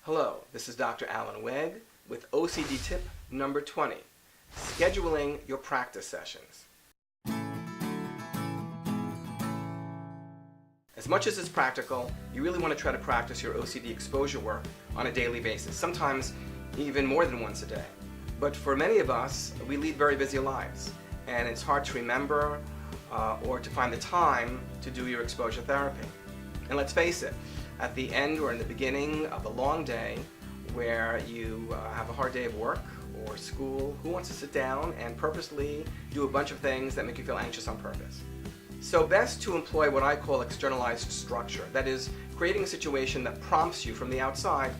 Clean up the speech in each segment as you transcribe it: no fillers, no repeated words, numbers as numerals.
Hello, this is Dr. Alan Wegg with OCD Tip number 20, scheduling your practice sessions. As much as it's practical, you really want to try to practice your OCD exposure work on a daily basis, sometimes even more than once a day. But for many of us, we lead very busy lives, and it's hard to remember or to find the time to do your exposure therapy. And let's face it, at the end or in the beginning of a long day where you have a hard day of work or school, who wants to sit down and purposely do a bunch of things that make you feel anxious on purpose? So best to employ what I call externalized structure. That is, creating a situation that prompts you from the outside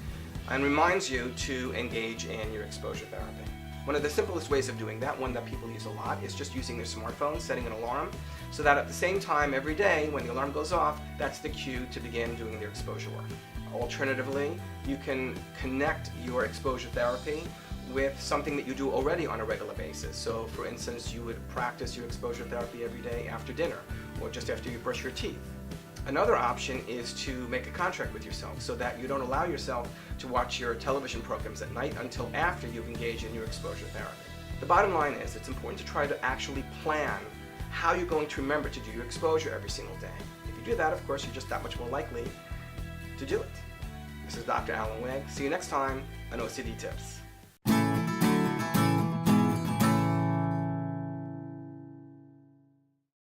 and reminds you to engage in your exposure therapy. One of the simplest ways of doing that, one that people use a lot, is just using their smartphone, setting an alarm, so that at the same time every day when the alarm goes off, that's the cue to begin doing their exposure work. Alternatively, you can connect your exposure therapy with something that you do already on a regular basis. So for instance, you would practice your exposure therapy every day after dinner or just after you brush your teeth. Another option is to make a contract with yourself so that you don't allow yourself to watch your television programs at night until after you've engaged in your exposure therapy. The bottom line is it's important to try to actually plan how you're going to remember to do your exposure every single day. If you do that, of course, you're just that much more likely to do it. This is Dr. Alan Wegg. See you next time on OCD Tips.